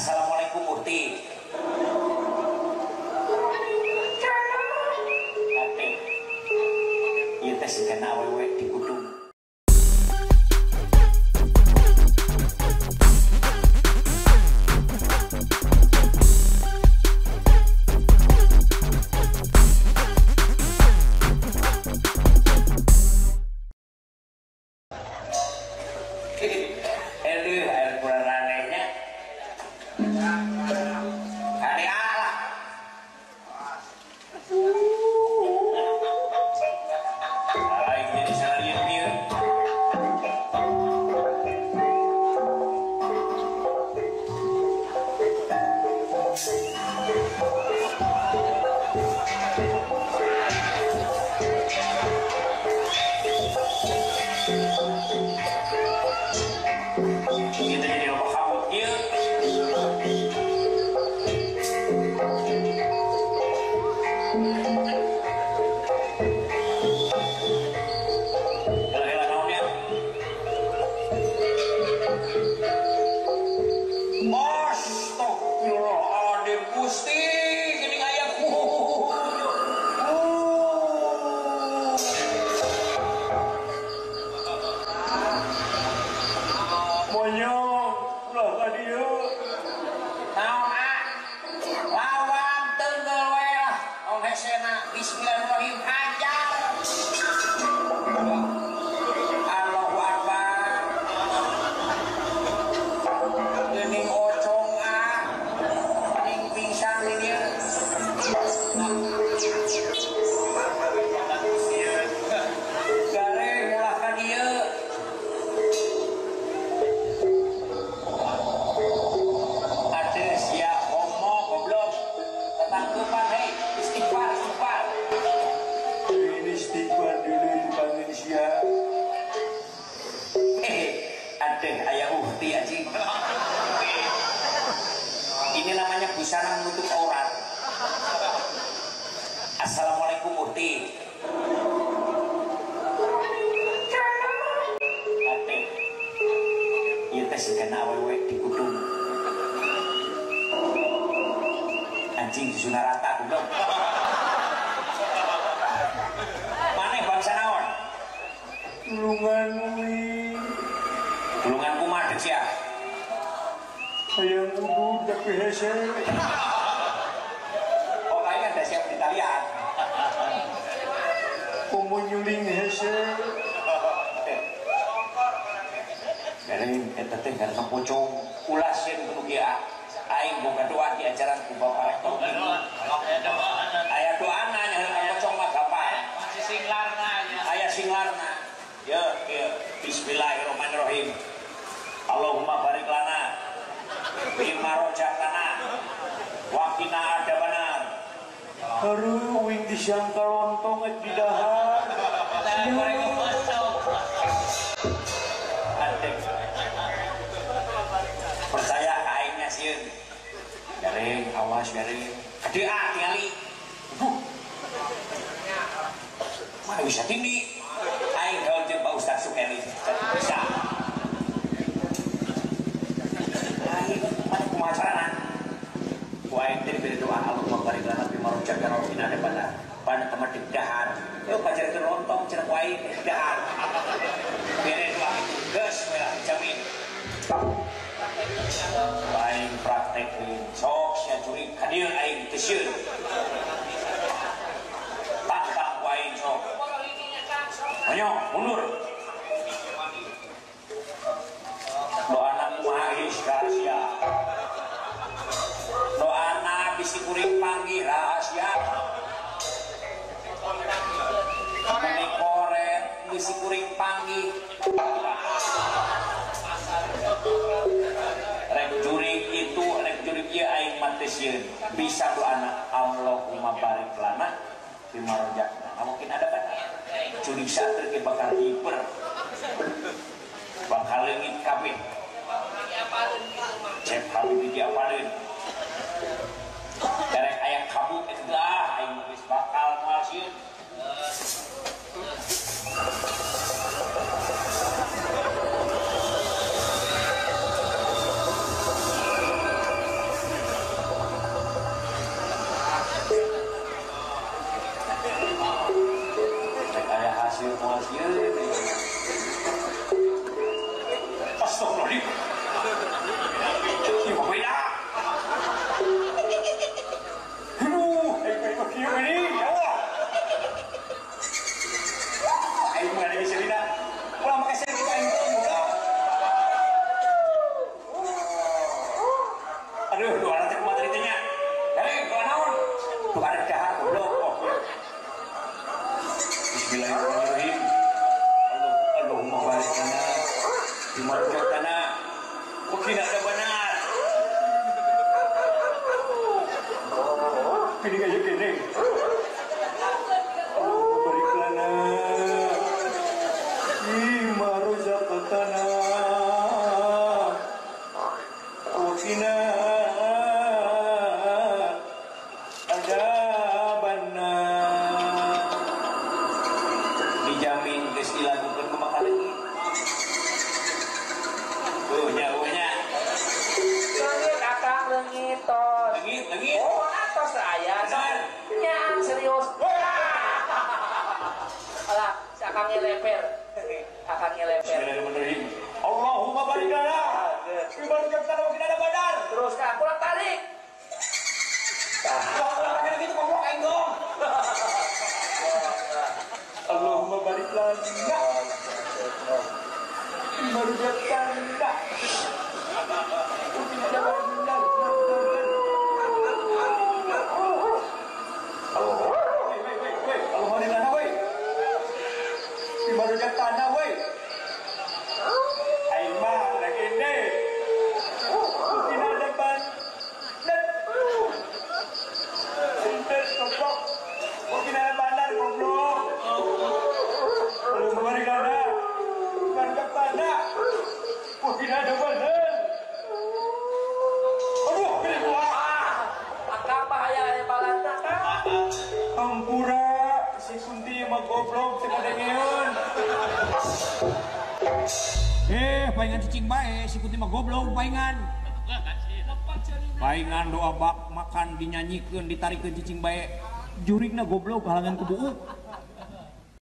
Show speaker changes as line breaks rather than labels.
Assalamualaikum Murti. Ate. Ieu teh sigana awewe di kudung. Ini namanya busana menutup aurat. Assalamualaikum Murti. Ate. Ieu teh sigana awewe di kudung. Anjing susuna rata goblok. Maneh bangsa naon?
Tulungan kuwi.
Tulungan kumaha deuk sia?
Hayang udud tapi hese.
Oh, kayaknya ada siap di talian.
Komo nyuling hese.
Garing eta teh karena pocong ulas yen kudu kieu aing boga doa di ajaran ku Bapak Rektor. Aya doana nya pocong mah gampang. Masih singlarna nya. Aya singlarna. Ya, bismillahirrahmanirrahim. Allahumma barik lana bima rojakana wakina ada benar
Haru wing disangka lontong di dahar.
Percaya aingnya sieun. Garing awas garing. Gede tingali. Mana bisa tinggi? Aing gaul jeung Pak Ustaz Sukeni. Bisa. Macarana ku aing teh beri doa Allahumma barik lana fi marjana rohina ada pada tempat dahar yo pacar teh lontong cenah ku aing dahar beri doa itu geus we jamin aing praktek sok sia curi ka dieu aing teh sieun tak ku aing sok ayo mundur doa anak mahis rahasia doana bisi kuring panggih rahasia meni koret bisi kuring panggih rek jurig itu rek jurig ieu aing mah teh sieun bisa doana Allahumma barik lana fi marjakna mungkin ada kan jurig sateur ge bakal hiper bakal leungit kabeh cek habib diapaleun derek aya kabut itu dah aing geus bakal moal sieun Aduh, dua anak cek materi tanya. Hei, kau naon? Tuh ada dahar goblok. Bismillahirrahmanirrahim. Allahumma barik lana bima razaqtana wa qina adzabannar.
Ini kayak gini. Allahumma barik lana bima razaqtana wa qina adzabannar.
Dijamin geus dilakukeun kumaha lagi. Uhnya.
Leungit akang leungitos.
Leungit.
Oh, atos aya. Nyaan serius. Alah, si akang ngeleper. Akang ngeleper.
Bismillahirrahmanirrahim. Allahumma barik lana bima razaqtana wa qina adzabannar.
Terus kak, kurang tarik.
Kalau lagi gitu goblok aing dong.
Allahumma barik lana bima razaqtana. Allahumma barik lana woi. Bima razaqtana woi. Aing mah lagi ini. Mungkin ada ban. Sintes goblok. Mungkin ada bandar goblok. Allahumma barik lana bima razaqtana. Mungkin ada bandar. Aduh, pilih gua.
Akang bahaya aya balanta kang.
Ampura si Kunti mah goblok teu kadengeun.
Paingan cicing bae, si Kunti mah goblok paingan. Paingan doa bak makan dinyanyikan ditarikeun cicing bae. Jurigna goblok halangan ku buuk.